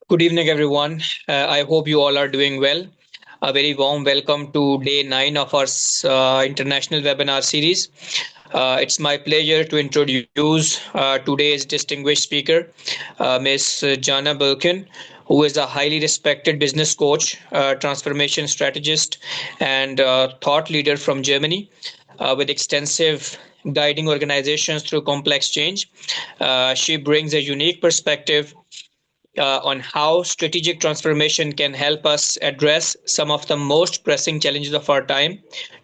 Good evening, everyone. I hope you all are doing well. A very warm welcome to day 9 of our international webinar series. It's my pleasure to introduce today's distinguished speaker, Ms. Jana Bulkin, who is a highly respected business coach, transformation strategist, and thought leader from Germany with extensive guiding organizations through complex change. She brings a unique perspective on how strategic transformation can help us address some of the most pressing challenges of our time.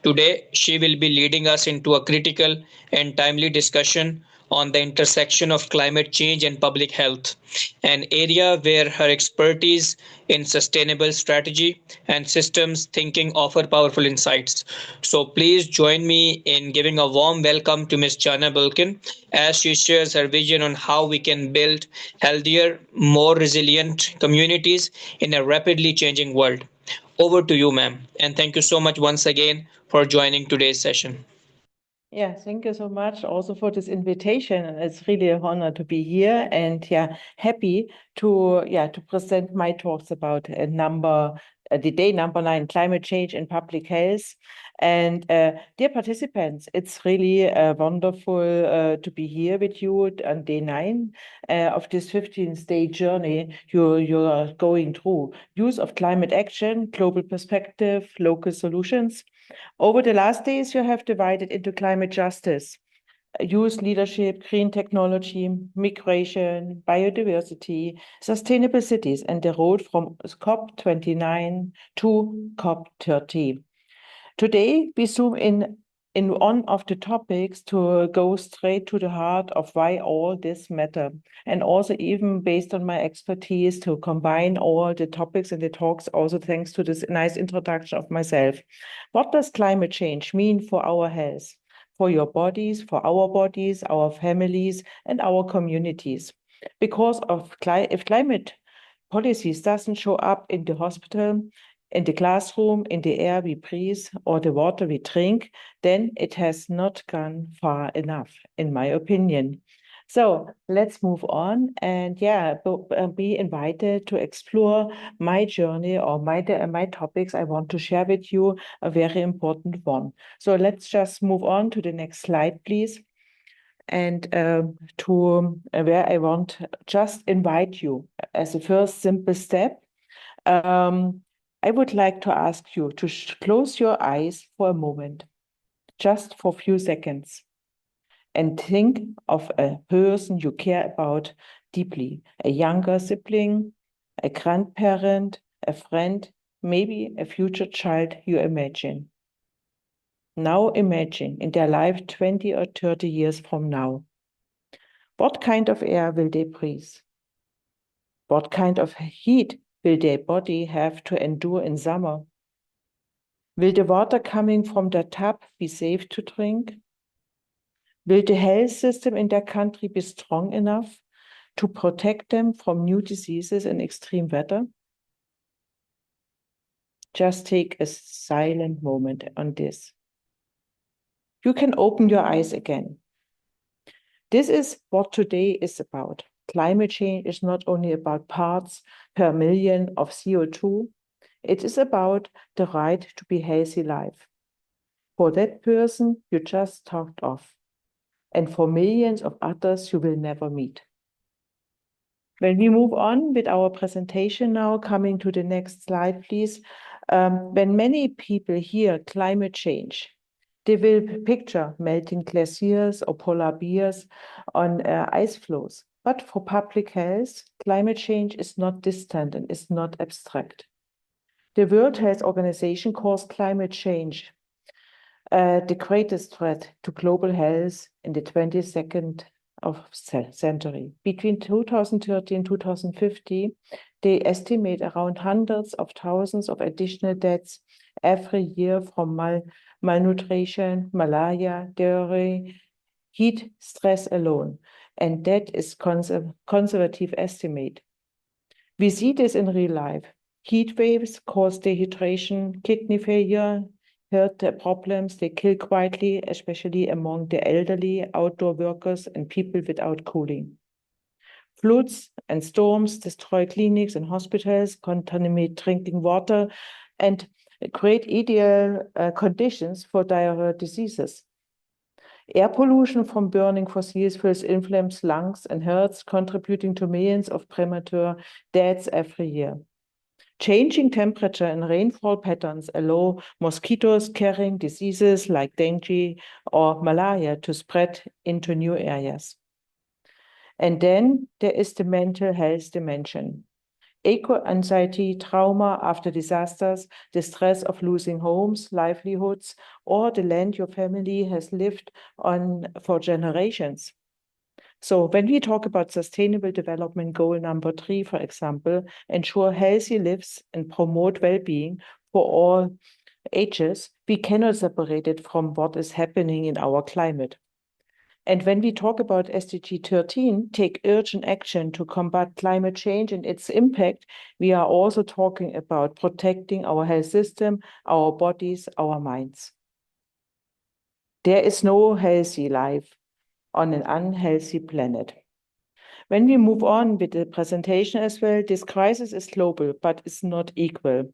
Today, she will be leading us into a critical and timely discussion on the intersection of climate change and public health, an area where her expertise in sustainable strategy and systems thinking offer powerful insights. So please join me in giving a warm welcome to Ms. Jana Bulkin as she shares her vision on how we can build healthier, more resilient communities in a rapidly changing world. Over to you, ma'am. And thank you so much once again for joining today's session. Yeah, thank you so much also for this invitation. And it's really an honor to be here and happy to present my talks about the day number 9, climate change and public health. And dear participants, it's really wonderful to be here with you on day 9 of this 15-day journey you are going through. Use of climate action, global perspective, local solutions. Over the last days, you have divided into climate justice, youth leadership, green technology, migration, biodiversity, sustainable cities, and the road from COP29 to COP30. Today, we zoom in one of the topics to go straight to the heart of why all this matter, and also even based on my expertise to combine all the topics and the talks, also thanks to this nice introduction of myself. What does climate change mean for our health, for your bodies, for our bodies, our families, and our communities? Because if climate policies doesn't show up in the hospital, in the classroom, in the air we breathe, or the water we drink, then it has not gone far enough, in my opinion. So let's move on and be invited to explore my journey or my topics I want to share with you, a very important one. So let's just move on to the next slide, please. And to where I want just invite you as a first simple step. I would like to ask you to close your eyes for a moment, just for a few seconds, and think of a person you care about deeply, a younger sibling, a grandparent, a friend, maybe a future child you imagine. Now imagine in their life 20 or 30 years from now. What kind of air will they breathe? What kind of heat will their body have to endure in summer? Will the water coming from the tap be safe to drink? Will the health system in their country be strong enough to protect them from new diseases and extreme weather? Just take a silent moment on this. You can open your eyes again. This is what today is about. Climate change is not only about parts per million of CO2, it is about the right to be healthy life. For that person you just talked of, and for millions of others you will never meet. When we move on with our presentation now, coming to the next slide, please. When many people hear climate change, they will picture melting glaciers or polar bears on ice floes. But for public health, climate change is not distant and is not abstract. The World Health Organization calls climate change the greatest threat to global health in the 22nd century. Between 2030 and 2050, they estimate around hundreds of thousands of additional deaths every year from malnutrition, malaria, diarrhea, heat stress alone. And that is conservative estimate. We see this in real life. Heat waves cause dehydration, kidney failure, heart problems. They kill quietly, especially among the elderly, outdoor workers, and people without cooling. Floods and storms destroy clinics and hospitals, contaminate drinking water, and create ideal conditions for dire diseases. Air pollution from burning fossil fuels inflames lungs and hearts, contributing to millions of premature deaths every year. Changing temperature and rainfall patterns allow mosquitoes carrying diseases like dengue or malaria to spread into new areas. And then there is the mental health dimension. Eco-anxiety, trauma after disasters, the stress of losing homes, livelihoods, or the land your family has lived on for generations. So when we talk about sustainable development goal number 3, for example, ensure healthy lives and promote well-being for all ages, we cannot separate it from what is happening in our climate. And when we talk about SDG 13, take urgent action to combat climate change and its impact, we are also talking about protecting our health system, our bodies, our minds. There is no healthy life on an unhealthy planet. When we move on with the presentation as well, this crisis is global, but it's not equal.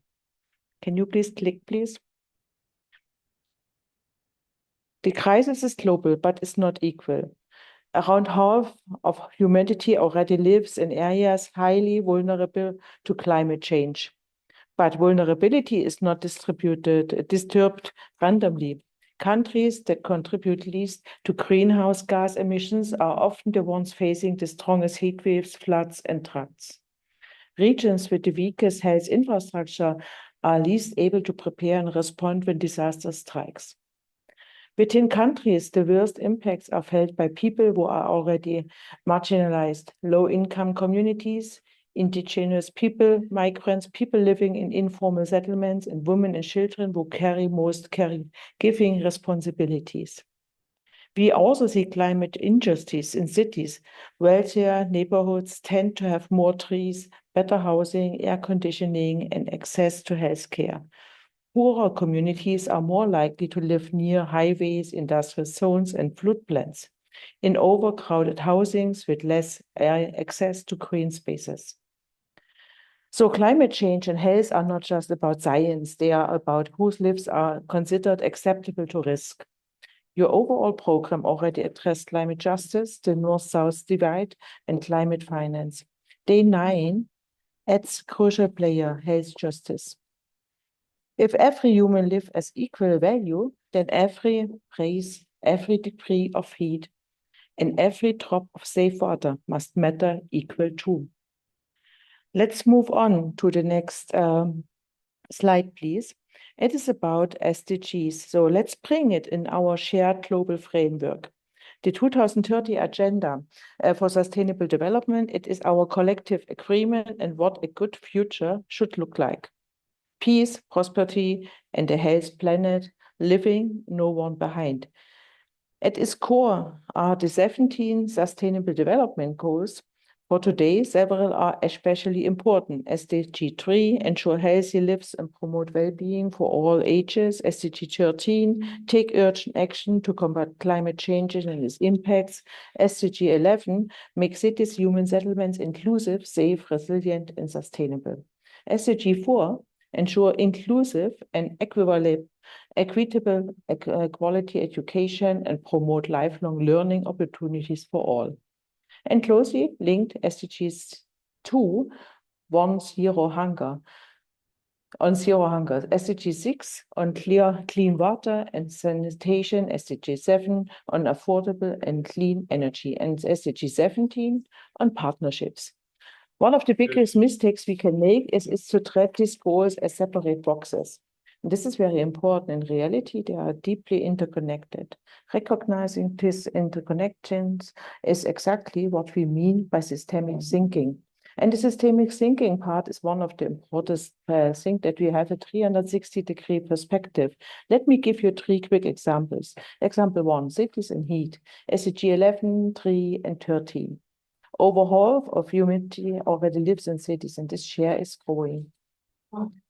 Can you please click, please? The crisis is global, but it's not equal. Around half of humanity already lives in areas highly vulnerable to climate change. But vulnerability is not disturbed randomly. Countries that contribute least to greenhouse gas emissions are often the ones facing the strongest heat waves, floods, and droughts. Regions with the weakest health infrastructure are least able to prepare and respond when disaster strikes. Within countries, the worst impacts are felt by people who are already marginalized, low-income communities, indigenous people, migrants, people living in informal settlements, and women and children who carry most caregiving responsibilities. We also see climate injustice in cities. Wealthier neighborhoods tend to have more trees, better housing, air conditioning, and access to healthcare. Poorer communities are more likely to live near highways, industrial zones, and floodplains, in overcrowded housings with less access to green spaces. So climate change and health are not just about science, they are about whose lives are considered acceptable to risk. Your overall program already addressed climate justice, the North-South divide, and climate finance. Day 9 adds crucial player, health justice. If every human lives as equal value, then every race, every degree of heat, and every drop of safe water must matter equal too. Let's move on to the next slide, please. It is about SDGs. So let's bring it in our shared global framework. The 2030 Agenda for Sustainable Development, it is our collective agreement and what a good future should look like. Peace, prosperity, and a healthy planet, living no one behind. At its core are the 17 Sustainable Development Goals. For today, several are especially important. SDG 3, ensure healthy lives and promote well-being for all ages. SDG 13, take urgent action to combat climate change and its impacts. SDG 11, make cities, human settlements inclusive, safe, resilient, and sustainable. SDG 4, ensure inclusive and equitable quality education and promote lifelong learning opportunities for all. And closely linked SDGs 2, on zero hunger. SDG 6 on clean water and sanitation, SDG 7 on affordable and clean energy, and SDG 17 on partnerships. One of the biggest mistakes we can make is to treat these goals as separate boxes. And this is very important. In reality, they are deeply interconnected. Recognizing these interconnections is exactly what we mean by systemic thinking. And the systemic thinking part is one of the important things that we have a 360-degree perspective. Let me give you 3 quick examples. Example 1, cities and heat, SDG 11, 3, and 13. Over half of humanity already lives in cities, and this share is growing.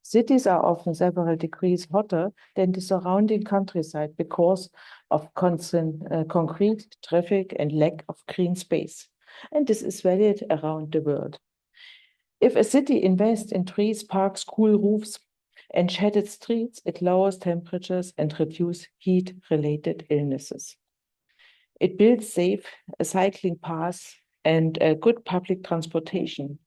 Cities are often several degrees hotter than the surrounding countryside because of constant concrete, traffic, and lack of green space. and this is valid around the world. If a city invests in trees, parks, cool roofs, and shaded streets, it lowers temperatures and reduces heat-related illnesses. It builds safe cycling paths and good public transportation.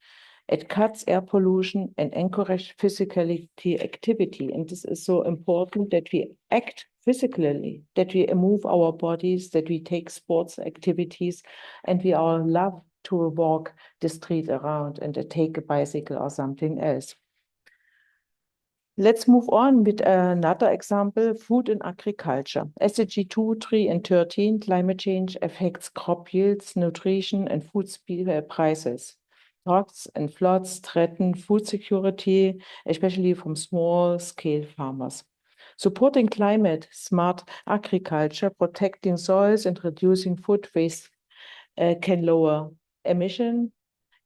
It cuts air pollution and encourages physical activity. And this is so important that we act physically, that we move our bodies, that we take sports activities, and we all love to walk the street around and take a bicycle or something else. Let's move on with another example, food and agriculture. SDG 2, 3, and 13, climate change affects crop yields, nutrition, and food prices. Droughts and floods threaten food security, especially from small-scale farmers. Supporting climate smart agriculture, protecting soils, and reducing food waste can lower emission,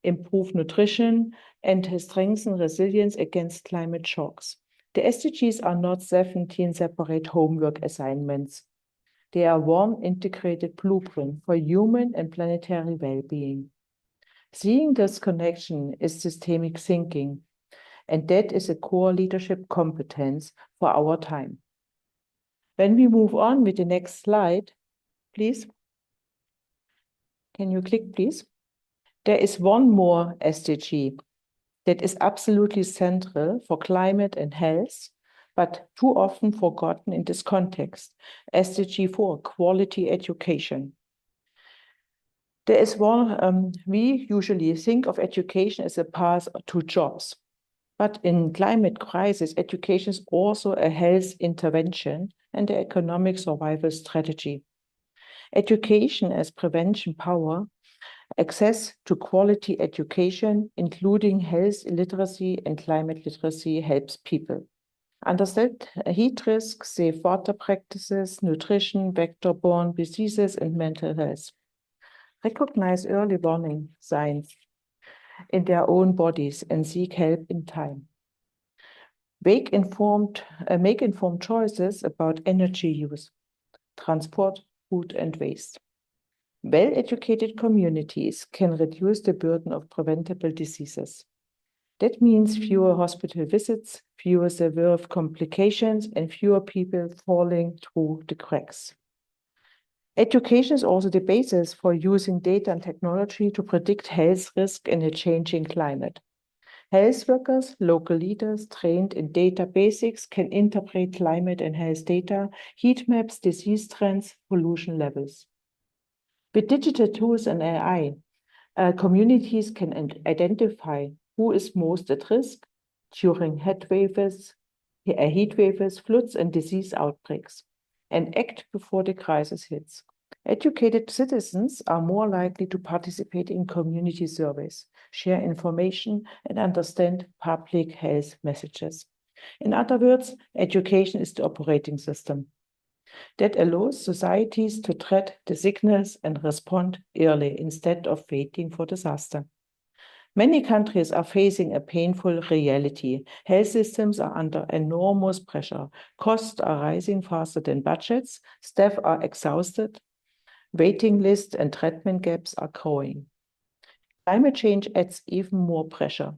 improve nutrition, and strengthen resilience against climate shocks. The SDGs are not 17 separate homework assignments. They are one integrated blueprint for human and planetary well-being. Seeing this connection is systemic thinking, and that is a core leadership competence for our time. When we move on with the next slide, please. Can you click, please? There is one more SDG that is absolutely central for climate and health, but too often forgotten in this context, SDG 4, quality education. There is one, we usually think of education as a path to jobs, but in climate crisis, education is also a health intervention and an economic survival strategy. Education as prevention power, access to quality education, including health literacy and climate literacy, helps people understand heat risks, safe water practices, nutrition, vector-borne diseases, and mental health. Recognize early warning signs in their own bodies and seek help in time. Make informed choices about energy use, transport, food, and waste. Well-educated communities can reduce the burden of preventable diseases. That means fewer hospital visits, fewer severe complications, and fewer people falling through the cracks. Education is also the basis for using data and technology to predict health risk in a changing climate. Health workers, local leaders trained in data basics can interpret climate and health data, heat maps, disease trends, pollution levels. With digital tools and AI, communities can identify who is most at risk during heat waves, floods, and disease outbreaks, and act before the crisis hits. Educated citizens are more likely to participate in community surveys, share information, and understand public health messages. In other words, education is the operating system that allows societies to tread the signals and respond early instead of waiting for disaster. Many countries are facing a painful reality. Health systems are under enormous pressure. Costs are rising faster than budgets. Staff are exhausted. Waiting lists and treatment gaps are growing. Climate change adds even more pressure.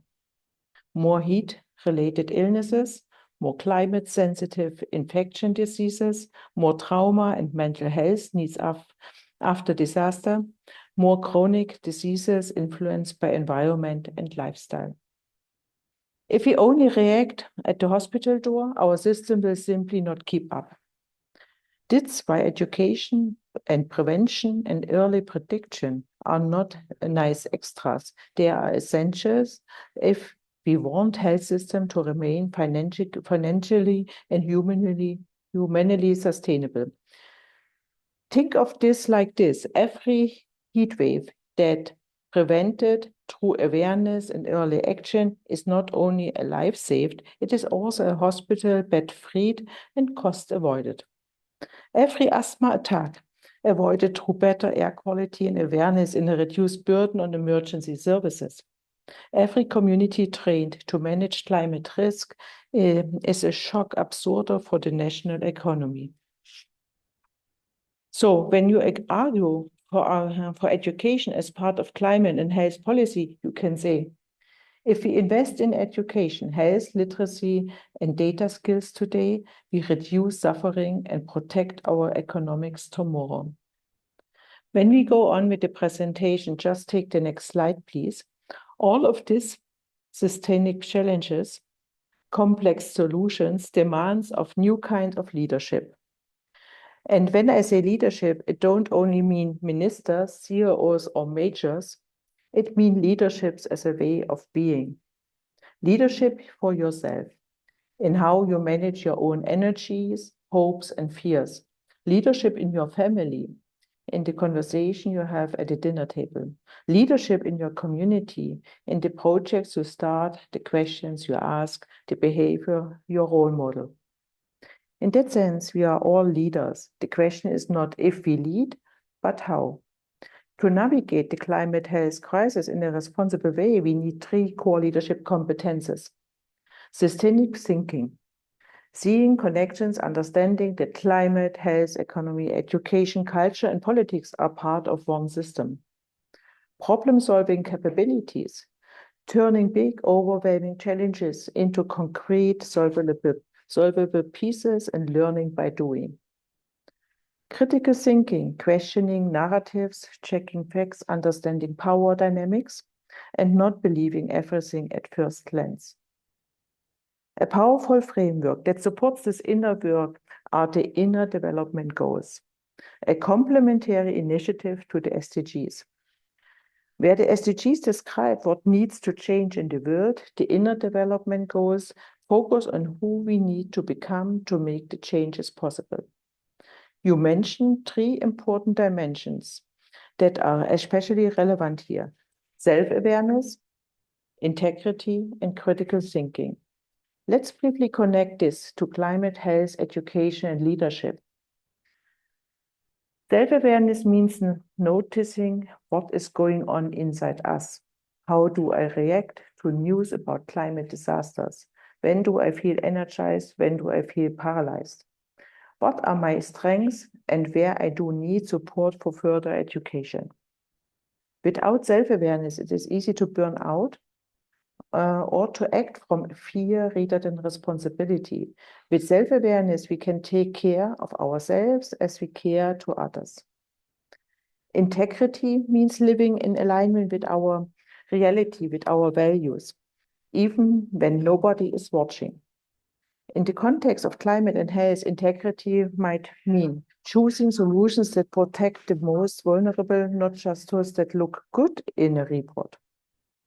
More heat-related illnesses, more climate-sensitive infection diseases, more trauma and mental health needs after disaster, more chronic diseases influenced by environment and lifestyle. If we only react at the hospital door, our system will simply not keep up. That's why education and prevention and early prediction are not nice extras. They are essentials if we want health system to remain financially and humanly sustainable. Think of this like this. Every heat wave that prevented through awareness and early action is not only a life saved, it is also a hospital bed freed and cost avoided. Every asthma attack avoided through better air quality and awareness in a reduced burden on emergency services. Every community trained to manage climate risk is a shock absorber for the national economy. So when you argue for education as part of climate and health policy, you can say, if we invest in education, health, literacy, and data skills today, we reduce suffering and protect our economics tomorrow. When we go on with the presentation, just take the next slide, please. All of these systemic challenges, complex solutions, demands of new kind of leadership. And when I say leadership, it don't only mean ministers, CEOs, or majors. It means leaderships as a way of being. Leadership for yourself, in how you manage your own energies, hopes, and fears. Leadership in your family, in the conversation you have at the dinner table. Leadership in your community, in the projects you start, the questions you ask, the behavior, your role model. In that sense, we are all leaders. The question is not if we lead, but how. To navigate the climate health crisis in a responsible way, we need 3 core leadership competences. Systemic thinking, seeing connections, understanding that climate, health, economy, education, culture, and politics are part of one system. Problem-solving capabilities, turning big, overwhelming challenges into concrete, solvable pieces and learning by doing. Critical thinking, questioning narratives, checking facts, understanding power dynamics, and not believing everything at first glance. A powerful framework that supports this inner work are the inner development goals, a complementary initiative to the SDGs. Where the SDGs describe what needs to change in the world, the inner development goals focus on who we need to become to make the changes possible. You mentioned 3 important dimensions that are especially relevant here: self-awareness, integrity, and critical thinking. Let's briefly connect this to climate, health, education, and leadership. Self-awareness means noticing what is going on inside us. How do I react to news about climate disasters? When do I feel energized? When do I feel paralyzed? What are my strengths and where I do need support for further education? Without self-awareness, it is easy to burn out or to act from fear rather than responsibility. With self-awareness, we can take care of ourselves as we care to others. Integrity means living in alignment with our reality, with our values, even when nobody is watching. In the context of climate and health, integrity might mean choosing solutions that protect the most vulnerable, not just those that look good in a report.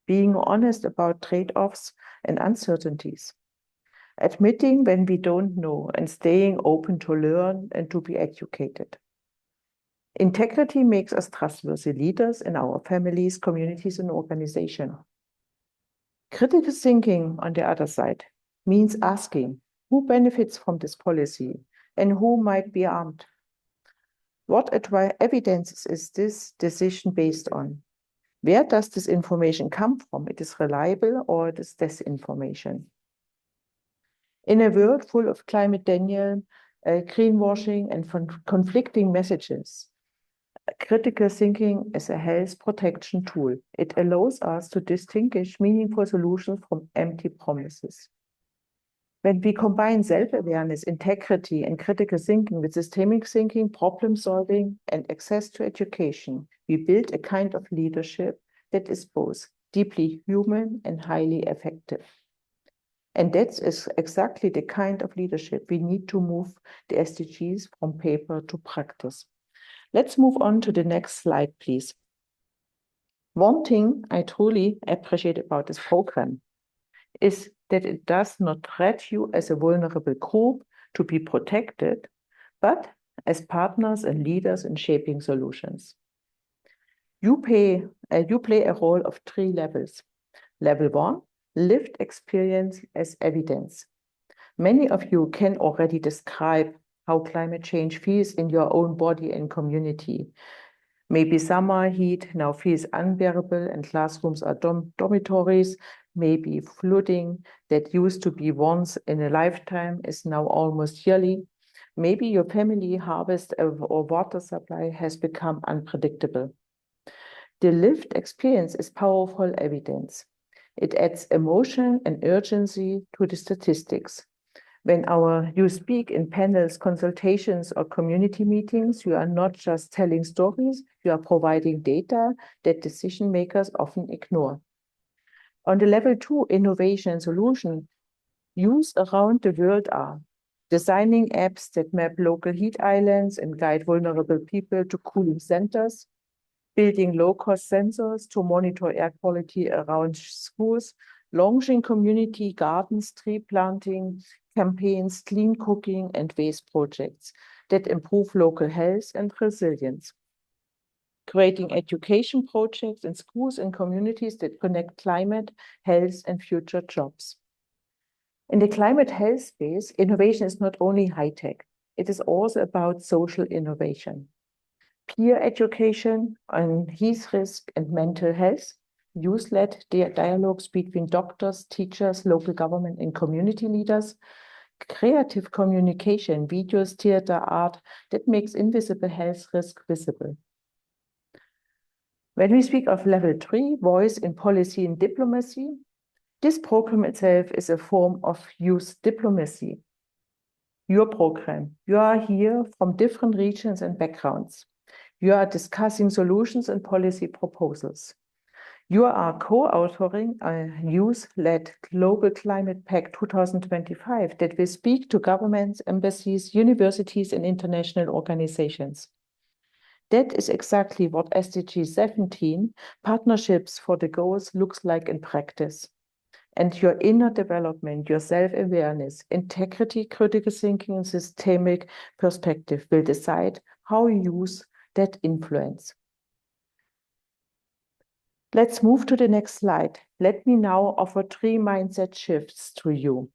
Being honest about trade-offs and uncertainties. Admitting when we don't know and staying open to learn and to be educated. Integrity makes us trustworthy leaders in our families, communities, and organizations. Critical thinking, on the other side, means asking who benefits from this policy and who might be harmed. What evidence is this decision based on? Where does this information come from? It is reliable or it is disinformation. In a world full of climate denial, greenwashing, and conflicting messages, critical thinking is a health protection tool. It allows us to distinguish meaningful solutions from empty promises. When we combine self-awareness, integrity, and critical thinking with systemic thinking, problem solving, and access to education, we build a kind of leadership that is both deeply human and highly effective. And that is exactly the kind of leadership we need to move the SDGs from paper to practice. Let's move on to the next slide, please. One thing I truly appreciate about this program is that it does not treat you as a vulnerable group to be protected, but as partners and leaders in shaping solutions. You play a role of 3 levels. Level 1, lived experience as evidence. Many of you can already describe how climate change feels in your own body and community. Maybe summer heat now feels unbearable and classrooms are dormitories. Maybe flooding that used to be once in a lifetime is now almost yearly. Maybe your family harvest or water supply has become unpredictable. The lived experience is powerful evidence. It adds emotion and urgency to the statistics. When you speak in panels, consultations, or community meetings, you are not just telling stories, you are providing data that decision makers often ignore. On the level 2 innovation solution, used around the world are designing apps that map local heat islands and guide vulnerable people to cooling centers, building low-cost sensors to monitor air quality around schools, launching community gardens, tree planting campaigns, clean cooking, and waste projects that improve local health and resilience. Creating education projects in schools and communities that connect climate, health, and future jobs. In the climate health space, innovation is not only high-tech, it is also about social innovation. Peer education on heat risk and mental health, youth-led dialogues between doctors, teachers, local government, and community leaders, creative communication, videos, theater, art that makes invisible health risk visible. When we speak of level 3, voice in policy and diplomacy, this program itself is a form of youth diplomacy. Your program, you are here from different regions and backgrounds. You are discussing solutions and policy proposals. You are co-authoring a youth-led Global Climate Pact 2025 that will speak to governments, embassies, universities, and international organizations. That is exactly what SDG 17, Partnerships for the Goals, looks like in practice. And your inner development, your self-awareness, integrity, critical thinking, and systemic perspective will decide how you use that influence. Let's move to the next slide. Let me now offer 3 mindset shifts to you.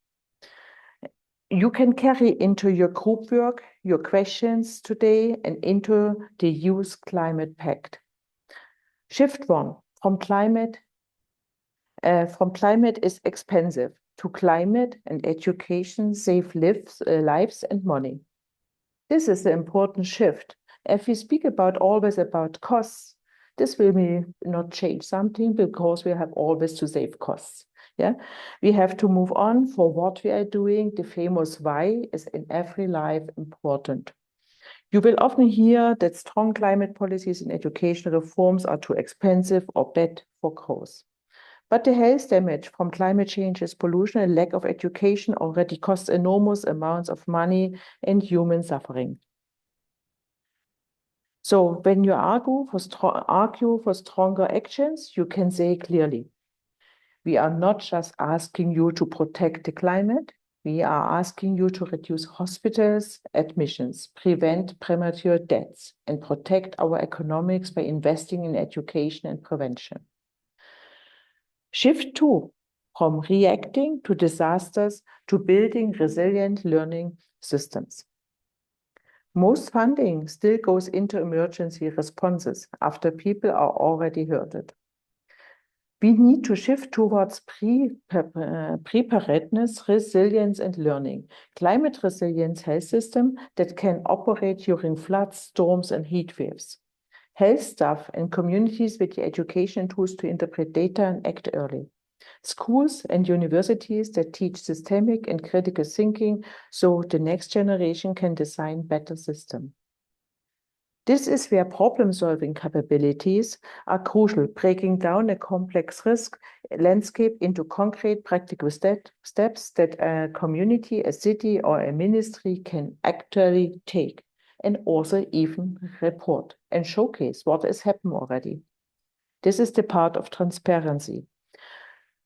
You can carry into your group work your questions today and into the Youth Climate Pact. Shift 1, from climate is expensive to climate and education save lives and money. This is the important shift. If we speak always about costs, this will not change something because we have always to save costs. Yeah, we have to move on for what we are doing. The famous why is in every life important. You will often hear that strong climate policies and education reforms are too expensive or bad for growth. But the health damage from climate change is pollution and lack of education already costs enormous amounts of money and human suffering. So when you argue for stronger actions, you can say clearly, we are not just asking you to protect the climate, we are asking you to reduce hospitals admissions, prevent premature deaths, and protect our economics by investing in education and prevention. Shift 2, from reacting to disasters to building resilient learning systems. Most funding still goes into emergency responses after people are already hurted. We need to shift towards preparedness, resilience, and learning. Climate resilience health system that can operate during floods, storms, and heat waves. Health staff and communities with the education tools to interpret data and act early. Schools and universities that teach systemic and critical thinking so the next generation can design better systems. This is where problem-solving capabilities are crucial, breaking down a complex risk landscape into concrete practical steps that a community, a city, or a ministry can actually take, and also even report and showcase what has happened already. This is the part of transparency.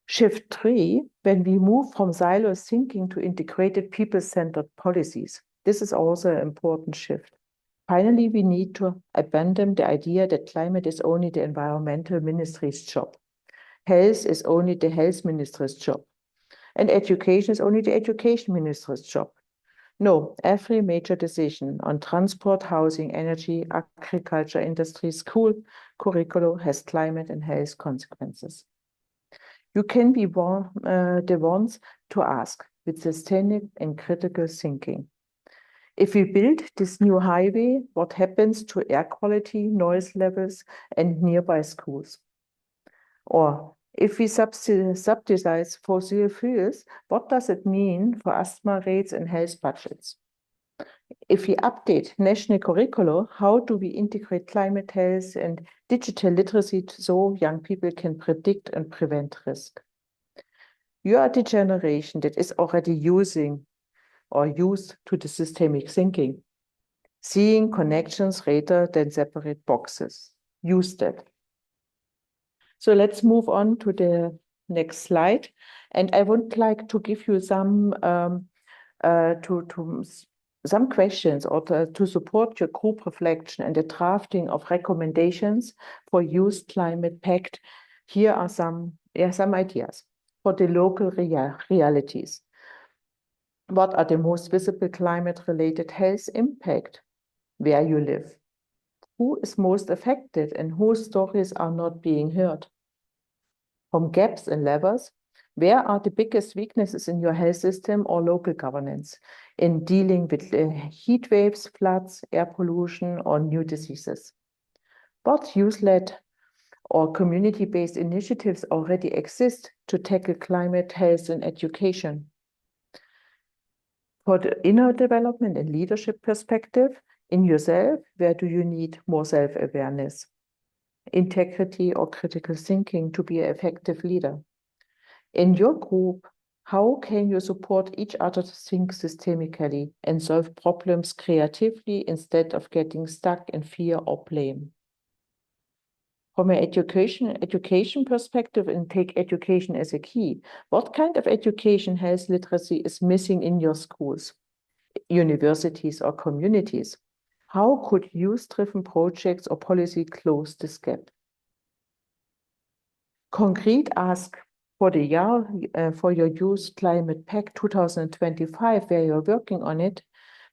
Shift 3, when we move from silos thinking to integrated people-centered policies. This is also an important shift. Finally, we need to abandon the idea that climate is only the environmental ministry's job. Health is only the health minister's job. And education is only the education minister's job. No, every major decision on transport, housing, energy, agriculture, industry, school, curriculum has climate and health consequences. You can be the ones to ask with systemic and critical thinking. If we build this new highway, what happens to air quality, noise levels, and nearby schools? Or if we subsidize fossil fuels, what does it mean for asthma rates and health budgets? If we update national curricula, how do we integrate climate health and digital literacy so young people can predict and prevent risk? You are the generation that is already using or used to the systemic thinking, seeing connections rather than separate boxes. Use that. So let's move on to the next slide. And I would like to give you some some questions or to support your group reflection and the drafting of recommendations for Youth Climate Pact. Here are some ideas for the local realities. What are the most visible climate-related health impact where you live? Who is most affected and whose stories are not being heard? From gaps in levers, where are the biggest weaknesses in your health system or local governance in dealing with heat waves, floods, air pollution, or new diseases? What youth-led or community-based initiatives already exist to tackle climate, health, and education? For the inner development and leadership perspective, in yourself, where do you need more self-awareness, integrity, or critical thinking to be an effective leader? In your group, how can you support each other to think systemically and solve problems creatively instead of getting stuck in fear or blame? From an education perspective, and take education as a key, what kind of education, health literacy is missing in your schools, universities, or communities? How could youth-driven projects or policy close this gap? Concrete ask for the year for your Youth Climate Pact 2025, where you're working on it.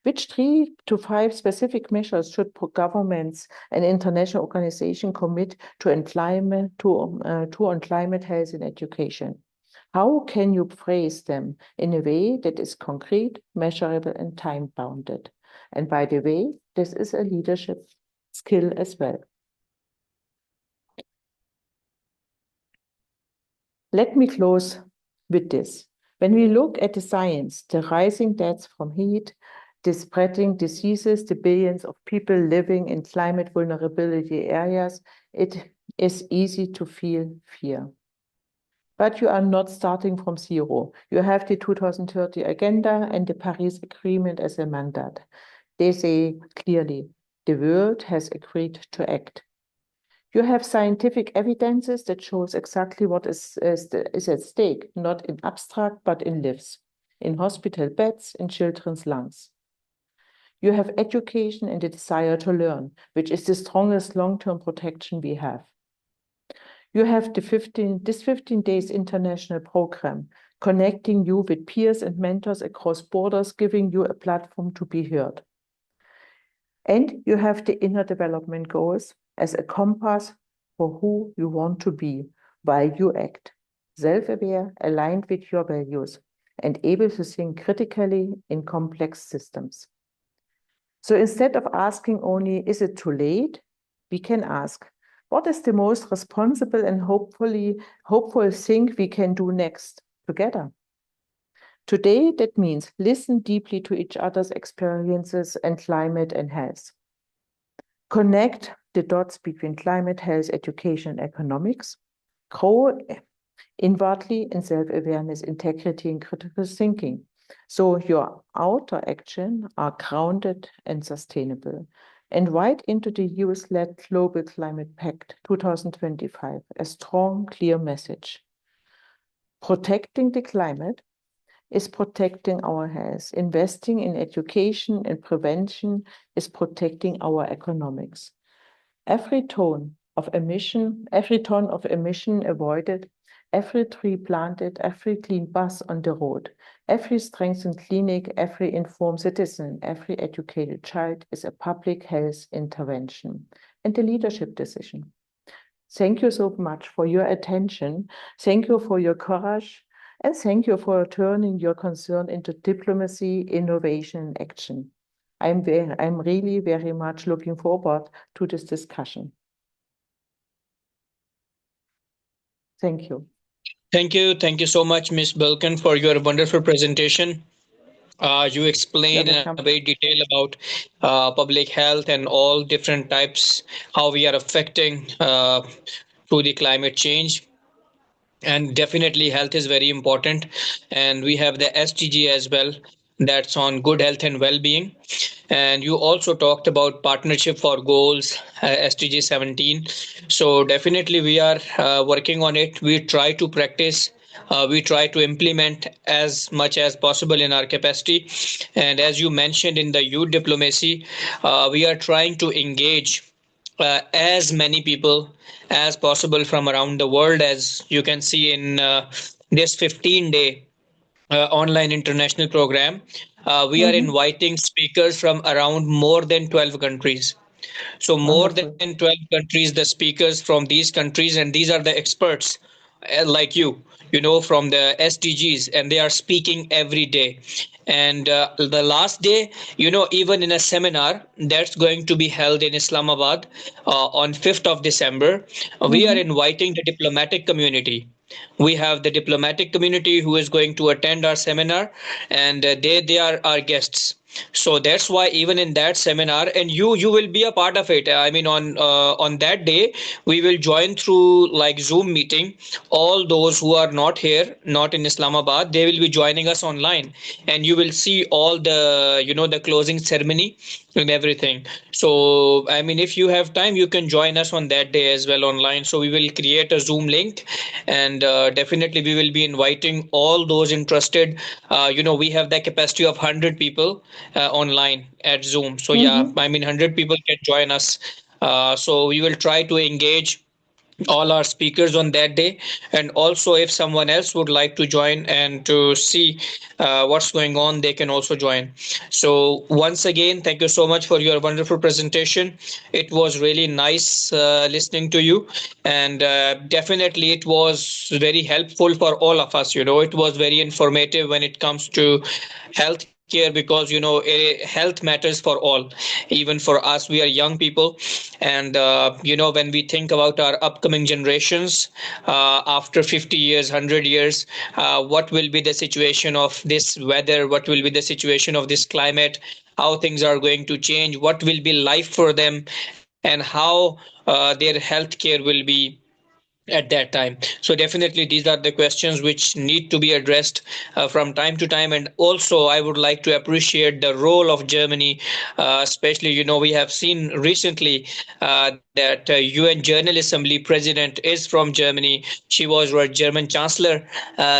Which 3 to 5 specific measures should governments and international organizations commit to on climate health and education? How can you phrase them in a way that is concrete, measurable, and time-bounded? And by the way, this is a leadership skill as well. Let me close with this. When we look at the science, the rising deaths from heat, the spreading diseases, the billions of people living in climate vulnerability areas, it is easy to feel fear. But you are not starting from zero. You have the 2030 Agenda and the Paris Agreement as a mandate. They say clearly, the world has agreed to act. You have scientific evidences that shows exactly what is at stake, not in abstract, but in lives, in hospital beds, in children's lungs. You have education and the desire to learn, which is the strongest long-term protection we have. You have this 15 days international program, connecting you with peers and mentors across borders, giving you a platform to be heard. And you have the inner development goals as a compass for who you want to be while you act, self-aware, aligned with your values, and able to think critically in complex systems. So instead of asking only, is it too late? We can ask, what is the most responsible and hopeful thing we can do next together? Today, that means listen deeply to each other's experiences and climate and health. Connect the dots between climate, health, education, and economics. Grow inwardly in self-awareness, integrity, and critical thinking. So your outer action are grounded and sustainable. And right into the US-led Global Climate Pact 2025, a strong, clear message. Protecting the climate is protecting our health. Investing in education and prevention is protecting our economics. Every ton of emission avoided, every tree planted, every clean bus on the road, every strengthened clinic, every informed citizen, every educated child is a public health intervention and a leadership decision. Thank you so much for your attention. Thank you for your courage. And thank you for turning your concern into diplomacy, innovation, and action. I'm really very much looking forward to this discussion. Thank you. Thank you. Thank you so much, Ms. Bulkin, for your wonderful presentation. You You're explained in a welcome. very detail about public health and all different types, how we are affecting through the climate change. And definitely, health is very important. And we have the SDG as well, that's on good health and well-being. And you also talked about partnership for goals, SDG 17. So definitely, we are working on it. We try to practice. We try to implement as much as possible in our capacity. And as you mentioned in the youth diplomacy, we are trying to engage as many people as possible from around the world. As you can see in this 15-day online international program, we are Mm-hmm. inviting speakers from around more than 12 countries. So more than Wonderful. 12 countries, the speakers from these countries, and these are the experts like you know, from the SDGs, and they are speaking every day. And the last day, you know, even in a seminar that's going to be held in Islamabad on 5th of December, we are Mm-hmm. inviting the diplomatic community. We have the diplomatic community who is going to attend our seminar, and they are our guests. So that's why even in that seminar, and you will be a part of it. I mean, on that day we will join through like Zoom meeting. All those who are not here, not in Islamabad, they will be joining us online, and you will see all the, you know, the closing ceremony and everything. So I mean, if you have time, you can join us on that day as well online. So we will create a Zoom link, and definitely we will be inviting all those interested. You know, we have the capacity of 100 people online at Zoom. So yeah, Mm-hmm. I mean, 100 people can join us. So we will try to engage all our speakers on that day. And also, if someone else would like to join and to see what's going on, they can also join. So once again, thank you so much for your wonderful presentation. It was really nice listening to you, and definitely it was very helpful for all of us. You know, it was very informative when it comes to healthcare, because you know, health matters for all. Even for us, we are young people, and you know, when we think about our upcoming generations after 50 years, 100 years, what will be the situation of this weather, what will be the situation of this climate, how things are going to change, what will be life for them, and how their health care will be at that time. So definitely these are the questions which need to be addressed from time to time. And also I would like to appreciate the role of Germany, especially, you know, we have seen recently that UN General Assembly president is from Germany. She was our German chancellor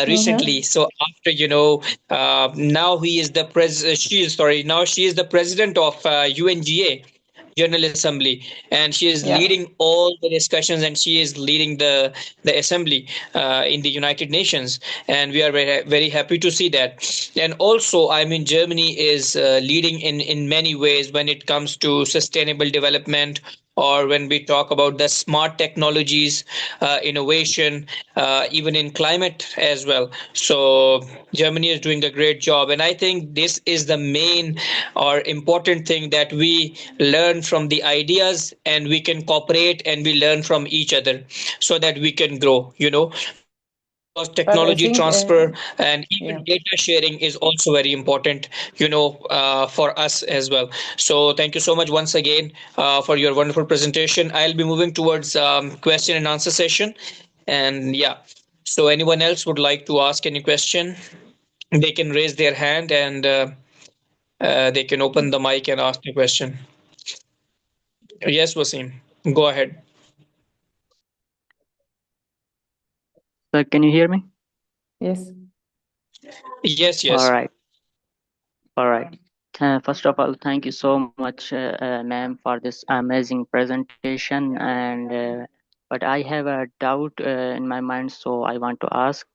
recently. Mm-hmm. So after, you know, now he is the she is, sorry, now she is the president of UNGA, General Assembly, and she is Yeah. leading all the discussions, and she is leading the assembly in the United Nations, and we are very happy to see that. And also, I mean, Germany is leading in many ways when it comes to sustainable development, or when we talk about the smart technologies, innovation, even in climate as well. So Germany is doing a great job, and I think this is the main or important thing, that we learn from the ideas and we can cooperate and we learn from each other so that we can grow. You know, because technology But I transfer think, and even data yeah. sharing is also very important, you know, for us as well. So thank you so much once again for your wonderful presentation. I'll be moving towards question and answer session. And yeah, so anyone else would like to ask any question, they can raise their hand, and they can open the mic and ask the question. Yes, Wasim, go ahead. So can you hear me? Yes. Yes, All yes. right, all right. First of all, thank you so much, ma'am, for this amazing presentation. And but I have a doubt in my mind, so I want to ask,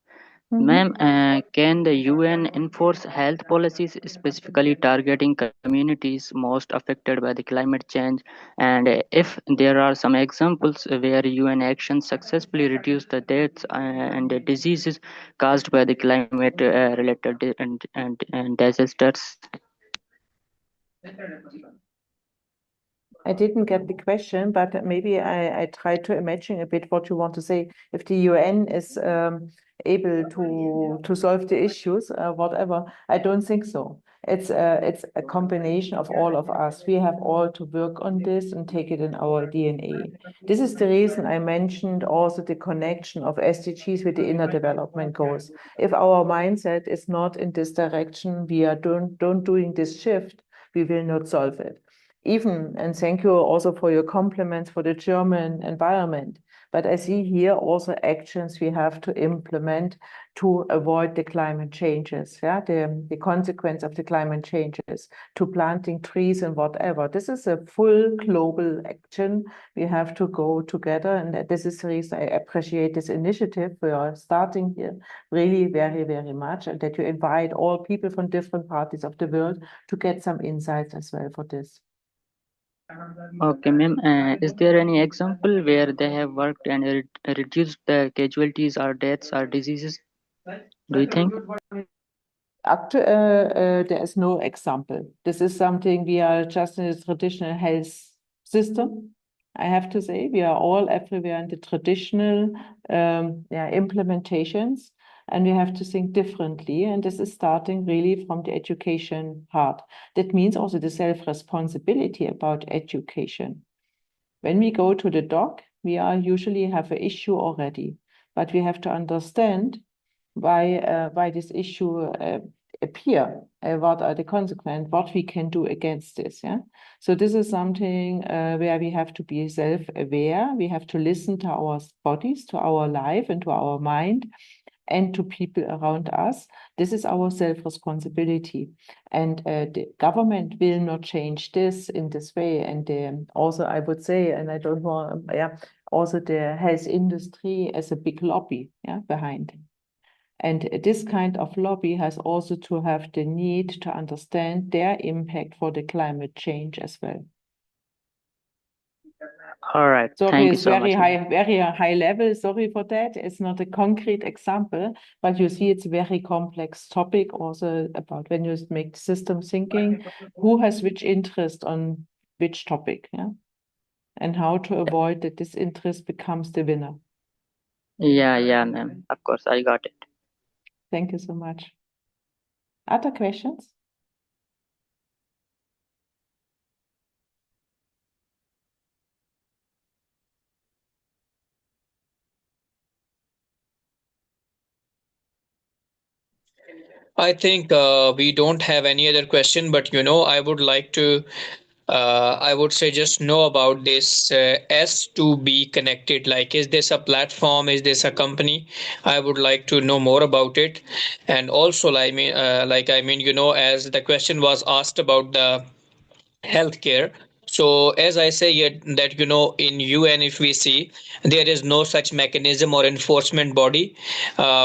ma'am, Mm-hmm. can the UN enforce health policies specifically targeting communities most affected by the climate change? And if there are some examples where UN actions successfully reduce the deaths and the diseases caused by the climate related and disasters? I didn't get the question, but maybe I try to imagine a bit what you want to say. If the UN is able to solve the issues, whatever, I don't think so. It's a combination of all of us. We have all to work on this and take it in our DNA. This is the reason I mentioned also the connection of SDGs with the inner development goals. If our mindset is not in this direction, we are don't doing this shift, we will not solve it. Even, and thank you also for your compliments for the German environment. But I see here also actions we have to implement to avoid the climate changes, yeah, the consequence of the climate changes, to planting trees and whatever. This is a full global action. We have to go together, and this is the reason I appreciate this initiative. We are starting here really very, very much, and that you invite all people from different parts of the world to get some insights as well for this. Okay, ma'am. Is there any example where they have worked and reduced the casualties or deaths or diseases? Do you think? There is no example. This is something we are just in the traditional health system. I have to say, we are all everywhere in the traditional implementations, and we have to think differently. And this is starting really from the education part. That means also the self-responsibility about education. When we go to the doc, we are usually have an issue already, but we have to understand why this issue appear, what are the consequences, what we can do against this. Yeah, so this is something where we have to be self-aware. We have to listen to our bodies, to our life, and to our mind, and to people around us. This is our self-responsibility. And the government will not change this in this way. And also, I would say, and I don't want, also the health industry as a big lobby behind. And this kind of lobby has also to have the need to understand their impact for the climate change as well. All right. Sorry, Thank you it's so much. very high level. Sorry for that. It's not a concrete example, but you see it's a very complex topic also about when you make system thinking, who has which interest on which topic, and how to avoid that this interest becomes the winner. Yeah, ma'am. Of course, I got it. Thank you so much. Other questions? I think we don't have any other question, but I would like to, I would say just know about this S to be connected. Like, is this a platform? Is this a company? I would like to know more about it. And also, as the question was asked about the healthcare. So as I say that in UN, if we see, there is no such mechanism or enforcement body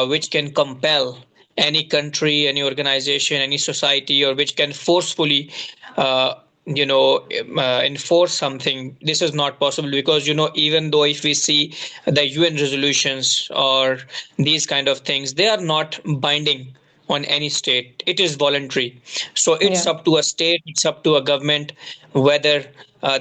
which can compel any country, any organization, any society, or which can forcefully enforce something. This is not possible because even though if we see the UN resolutions or these kind of things, they are not binding on any state. It is voluntary. So it's up to a state, it's up to a government whether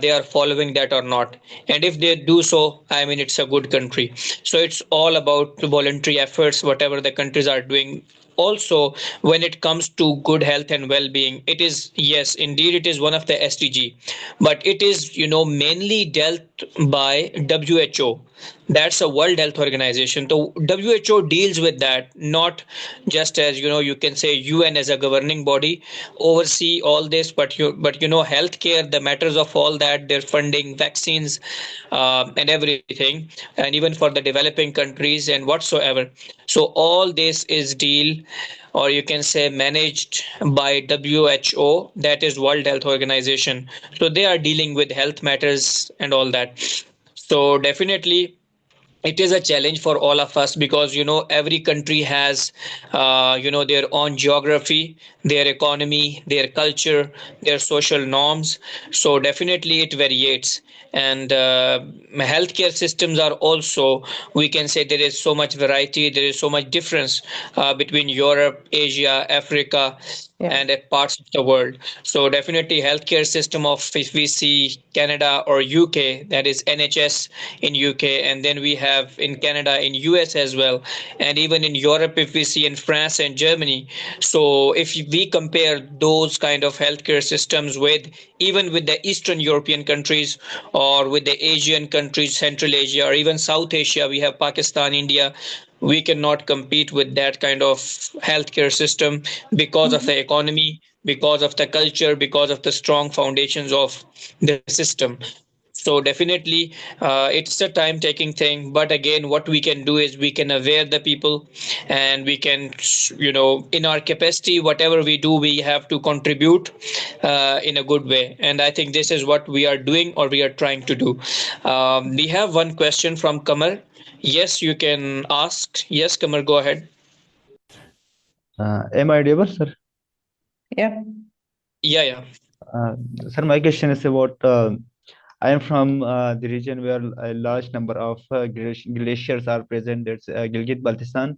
they are following that or not. And if they do so, I mean, it's a good country. So it's all about voluntary efforts, whatever the countries are doing. Also, when it comes to good health and well-being, it is, yes, indeed, it is one of the SDG, but it is mainly dealt by WHO. That's a World Health Organization. So WHO deals with that, not just as you can say UN as a governing body oversee all this, but healthcare, the matters of all that, their funding, vaccines, and everything, and even for the developing countries and whatsoever. So all this is deal, or you can say managed by WHO, that is World Health Organization. So they are dealing with health matters and all that. So definitely it is a challenge for all of us because every country has their own geography, their economy, their culture, their social norms. So definitely it varies. And healthcare systems are also, we can say, there is so much variety, there is so much difference between Europe, Asia, Africa, and at parts of the world. So definitely healthcare system of, if we see Canada or UK, that is NHS in UK, and then we have in Canada, in US as well, and even in Europe if we see in France and Germany. So if we compare those kind of healthcare systems with even with the Eastern European countries or with the Asian countries, Central Asia or even South Asia, we have Pakistan, India, we cannot compete with that kind of healthcare system because of the economy, because of the culture, because of the strong foundations of the system. So definitely it's a time taking thing, but again what we can do is we can aware the people, and we can, in our capacity, whatever we do, we have to contribute in a good way, and I think this is what we are doing or we are trying to do. We have one question from Kamar. Yes, you can ask. Yes, Kamar, go ahead. Am I audible, sir? Yeah. Yeah, yeah. Sir, my question is about I am from the region where a large number of glaciers are present. It's Gilgit-Baltistan.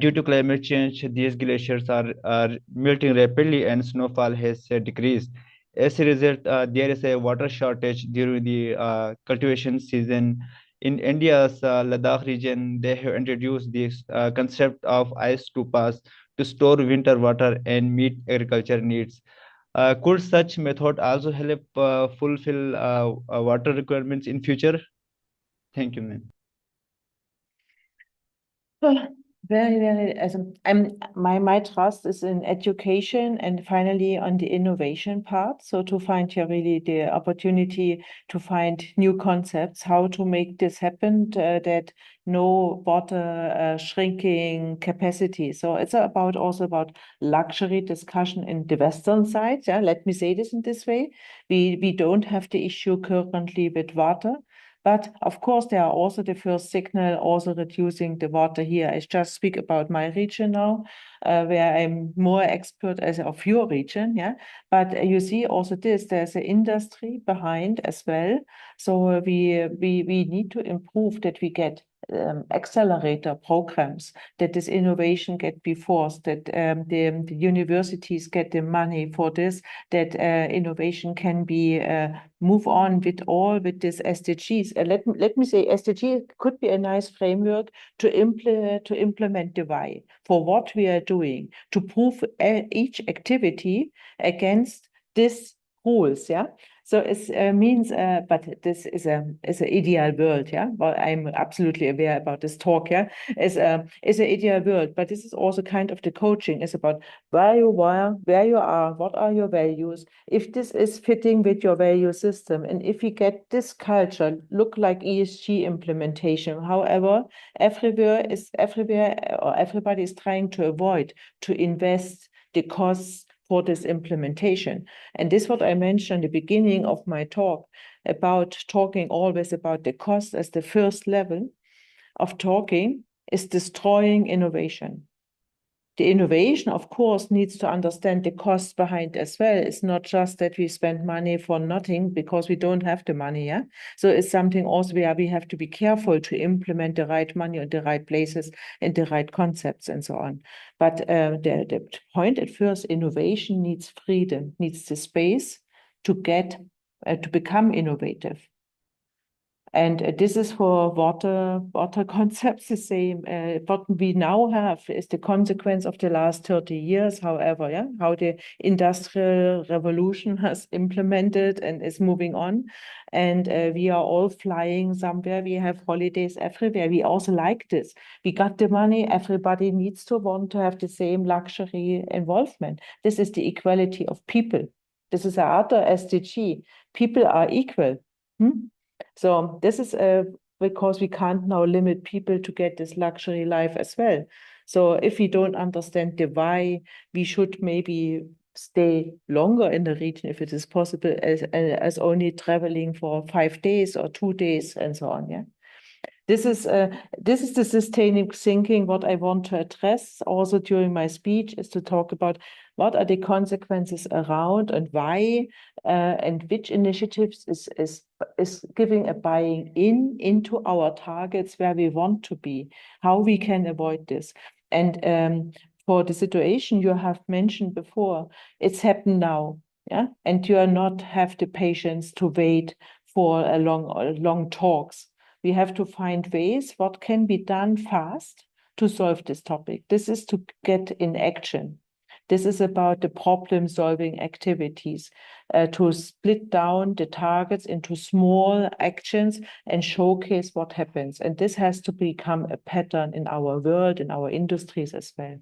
Due to climate change, these glaciers are melting rapidly and snowfall has decreased. As a result, there is a water shortage during the cultivation season. In India's Ladakh region, they have introduced this concept of ice to pass to store winter water and meet agriculture needs. Could such method also help fulfill water requirements in future? Thank you, ma'am. Very, as my trust is in education and finally on the innovation part. So to find here really the opportunity to find new concepts, how to make this happen, that no water shrinking capacity. So it's also about luxury discussion in the Western side. Yeah, let me say this in this way. We don't have the issue currently with water. But of course, there are also the first signal also reducing the water here. I just speak about my region now, where I'm more expert as of your region, yeah. But you see also this, there's an industry behind as well. So we need to improve that we get accelerator programs, that this innovation get be forced, that the universities get the money for this, that innovation can be move on with this SDGs. Let me say SDG could be a nice framework to implement the why for what we are doing, to prove each activity against this rules, yeah. So it means, but this is an ideal world, yeah. Well, I'm absolutely aware about this talk, yeah. Is an ideal world, but this is also kind of the coaching. It's about where you are, what are your values, if this is fitting with your value system, and if you get this culture look like ESG implementation. However, everywhere or everybody is trying to avoid to invest the costs for this implementation. And this is what I mentioned at the beginning of my talk about talking always about the cost as the first level of talking is destroying innovation. The innovation, of course, needs to understand the costs behind as well. It's not just that we spend money for nothing because we don't have the money, yeah? So it's something also where we have to be careful to implement the right money in the right places and the right concepts and so on. But the point at first, innovation needs freedom, needs the space to get to become innovative. And this is for water concepts the same. What we now have is the consequence of the last 30 years, however, yeah, how the industrial revolution has implemented and is moving on. And we are all flying somewhere. We have holidays everywhere. We also like this. We got the money. Everybody needs to want to have the same luxury involvement. This is the equality of people. This is another SDG. People are equal. So this is because we can't now limit people to get this luxury life as well. So if we don't understand the why, we should maybe stay longer in the region if it is possible, as only traveling for 5 days or 2 days and so on. Yeah. This is the sustaining thinking. What I want to address also during my speech is to talk about what are the consequences around and why, and which initiatives is giving a buying into our targets where we want to be, how we can avoid this. And for the situation you have mentioned before, it's happened now, yeah, and you are not have the patience to wait for a long talks. We have to find ways what can be done fast to solve this topic. This is to get in action. This is about the problem-solving activities, to split down the targets into small actions and showcase what happens. And this has to become a pattern in our world, in our industries as well.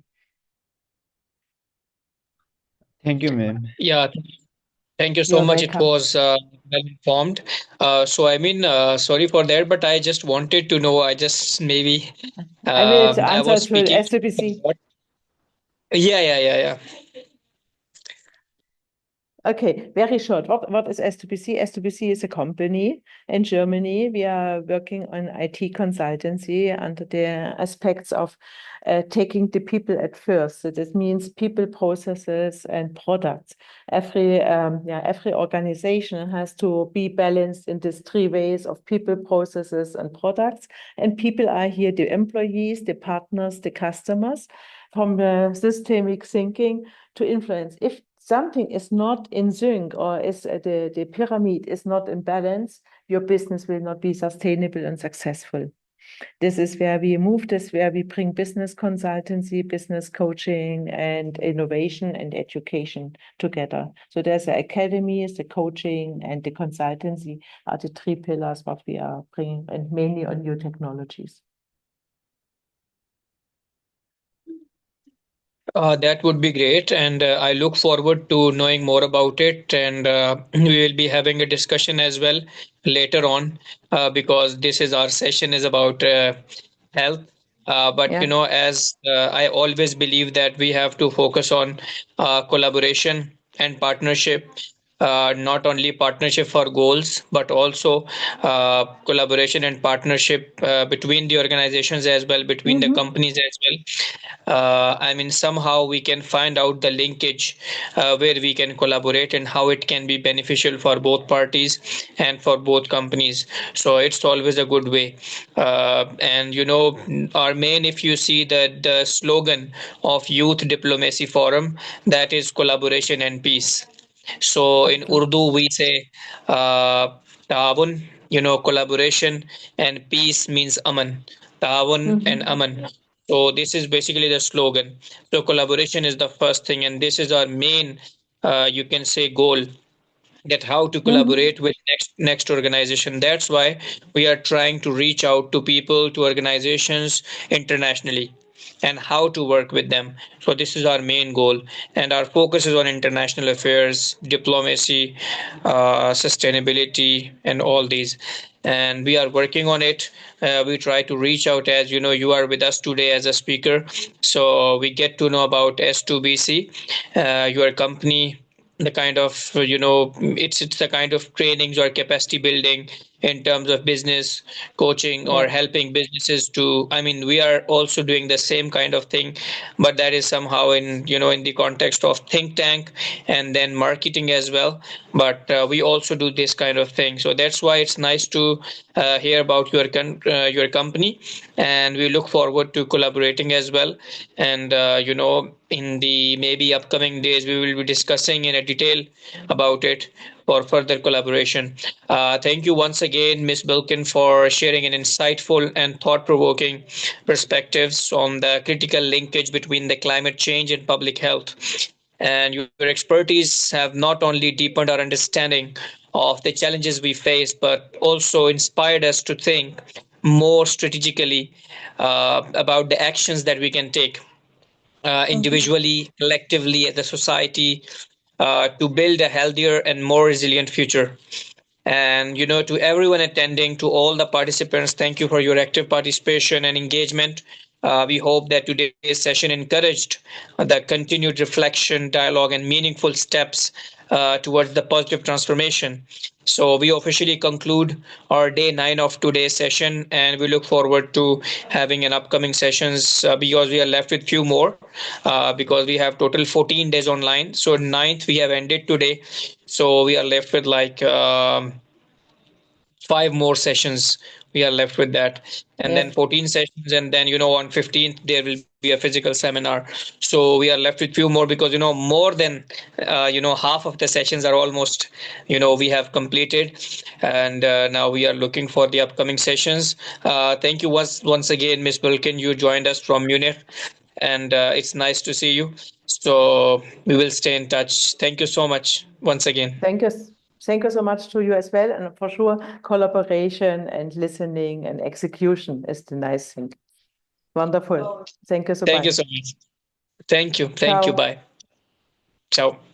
Thank you, ma'am. Yeah, thank you so You're much. It welcome. was well informed. Sorry for that, but I just wanted to know. I just maybe I will I answer was to speaking. SWBC. Yeah. Okay, very short. What is S2BC? S2BC is a company in Germany. We are working on IT consultancy under the aspects of taking the people at first. So this means people, processes, and products. Every organization has to be balanced in these three ways of people, processes, and products. And people are here the employees, the partners, the customers, from the systemic thinking to influence. If something is not in sync or is the pyramid is not in balance, your business will not be sustainable and successful. This is where we move this, where we bring business consultancy, business coaching, and innovation and education together. So there's the academies, the coaching, and the consultancy are the three pillars what we are bringing, and mainly on new technologies. That would be great, and I look forward to knowing more about it. And we will be having a discussion as well later on, because this is our session is about health. But Yeah. you know, as I always believe that we have to focus on collaboration and partnership. Not only partnership for goals, but also collaboration and partnership between the organizations as well, between the companies as well. I mean, somehow we can find out the linkage where we can collaborate and how it can be beneficial for both parties and for both companies. So it's always a good way. And you know, our main, if you see the slogan of Youth Diplomacy Forum, that is collaboration and peace. So in Okay. Urdu, we say taawun, you know, collaboration, and peace means aman. Taawun and aman. So this is basically the slogan. So collaboration is the first thing, and this is our main, you can say, goal, that how to collaborate with next organization. That's why we are trying to reach out to people, to organizations internationally, and how to work with them. So this is our main goal, and our focus is on international affairs, diplomacy, sustainability, and all these. And we are working on it. We try to reach out, as you know, you are with us today as a speaker, so we get to know about S2BC, your company, the kind of it's the kind of trainings or capacity building in terms of business coaching or Yeah. helping businesses to, I mean, we are also doing the same kind of thing, but that is somehow in, you know, in the context of think tank and then marketing as well. But we also do this kind of thing, so that's why it's nice to hear about your company, and we look forward to collaborating as well. And you know, in the maybe upcoming days we will be discussing in a detail about it for further collaboration. Thank you once again, Ms. Bulkin, for sharing an insightful and thought-provoking perspectives on the critical linkage between the climate change and public health. And your expertise have not only deepened our understanding of the challenges we face, but also inspired us to think more strategically about the actions that we can take individually, collectively, as a society, to build a healthier and more resilient future. And you know, to everyone attending, to all the participants, thank you for your active participation and engagement. We hope that today's session encouraged the continued reflection, dialogue, and meaningful steps towards the positive transformation. So we officially conclude our day 9 of today's session, and we look forward to having an upcoming sessions, because we are left with few more, because we have total 14 days online. So ninth we have ended today, so we are left with like 5 more sessions we are left with that. And then Yes. 14 sessions, and then on 15th there will be a physical seminar. So we are left with few more, because more than half of the sessions are almost we have completed. And now we are looking for the upcoming sessions. Thank you once again, Miss Bulkin. You joined us from Munich, and it's nice to see you. So we will stay in touch. Thank you so much once again. Thank you. Thank you so much to you as well. And for sure, collaboration and listening and execution is the nice thing. Wonderful. Thank you so much. Thank you so much. Thank you. Thank you. Ciao. Bye. Ciao.